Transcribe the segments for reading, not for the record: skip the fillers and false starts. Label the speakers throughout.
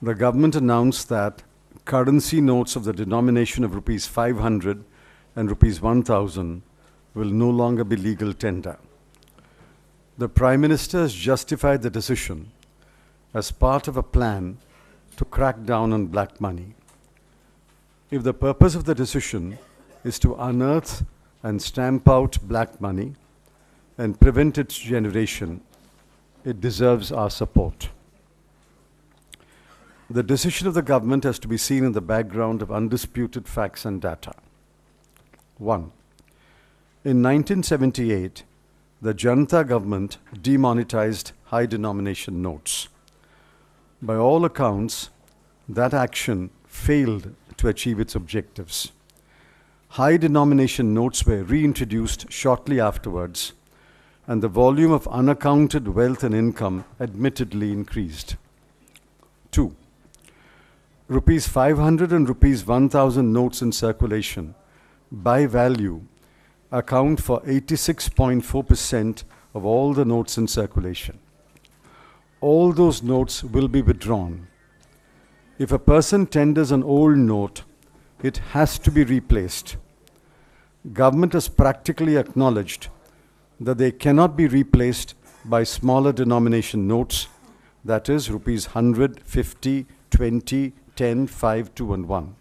Speaker 1: the government announced that currency notes of the denomination of rupees 500 and rupees 1000 will no longer be legal tender. The Prime Minister has justified the decision as part of a plan to crack down on black money. If the purpose of the decision is to unearth and stamp out black money and prevent its generation, it deserves our support. The decision of the government has to be seen in the background of undisputed facts and data. 1. In 1978, the Janata government demonetized high denomination notes. By all accounts, that action failed to achieve its objectives. High denomination notes were reintroduced shortly afterwards, and the volume of unaccounted wealth and income admittedly increased. 2. Rupees 500 and rupees 1000 notes in circulation, by value, account for 86.4% of all the notes in circulation. All those notes will be withdrawn. If a person tenders an old note, it has to be replaced. Government has practically acknowledged that they cannot be replaced by smaller denomination notes, that is rupees 100, 50, 20, 10, 5, 2 and 1.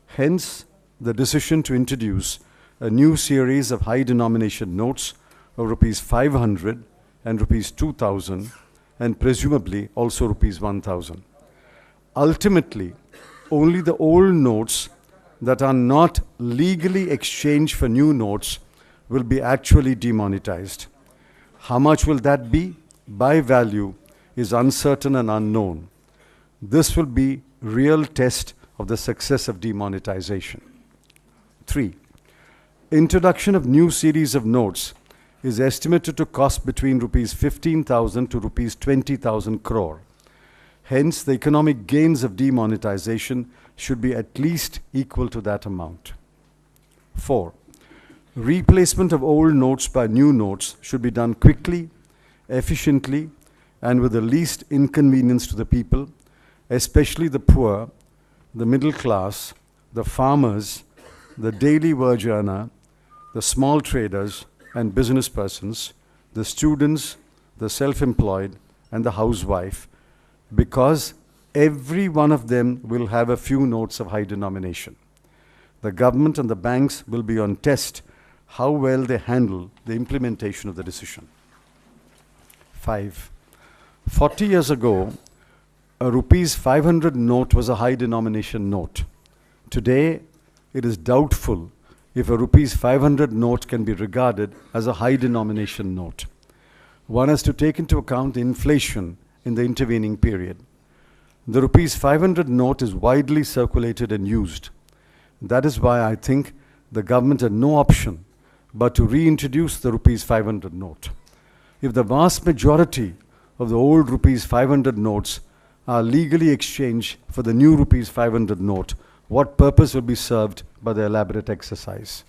Speaker 1: Hence, the decision to introduce a new series of high denomination notes of rupees 500 and rupees 2000 and presumably also rupees 1000. Ultimately, only the old notes that are not legally exchanged for new notes will be actually demonetized. How much will that be? By value is uncertain and unknown. This will be real test of the success of demonetization. 3. Introduction of new series of notes is estimated to cost between rupees 15,000 to rupees 20,000 crore. Hence, the economic gains of demonetization should be at least equal to that amount. 4. Replacement of old notes by new notes should be done quickly, efficiently, and with the least inconvenience to the people, especially the poor, the middle class, the farmers, the daily wage earner, the small traders and business persons, the students, the self-employed, and the housewife, because every one of them will have a few notes of high denomination. The government and the banks will be on test how well they handle the implementation of the decision. 5. 40 years ago, a rupees 500 note was a high denomination note. Today, it is doubtful if a rupees 500 note can be regarded as a high denomination note. One has to take into account the inflation in the intervening period. The rupees 500 note is widely circulated and used. That is why I think the government had no option but to reintroduce the rupees 500 note. If the vast majority of the old rupees 500 notes are legally exchanged for the new rupees 500 note, what purpose will be served by the elaborate exercise?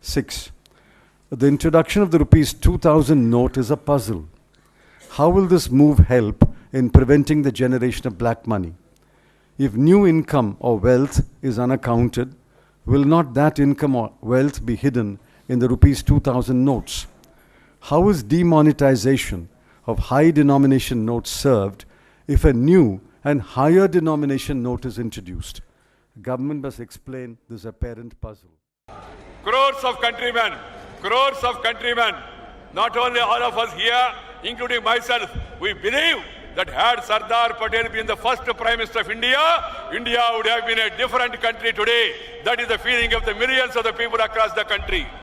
Speaker 1: 6. The introduction of the rupees 2000 note is a puzzle. How will this move help in preventing the generation of black money? If new income or wealth is unaccounted, will not that income or wealth be hidden in the rupees 2000 notes? How is demonetization of high denomination notes served if a new and higher denomination note is introduced? Government must explain this apparent puzzle.
Speaker 2: Crores of countrymen, not only all of us here, including myself, we believe that had Sardar Patel been the first Prime Minister of India, India would have been a different country today. That is the feeling of the millions of the people across the country.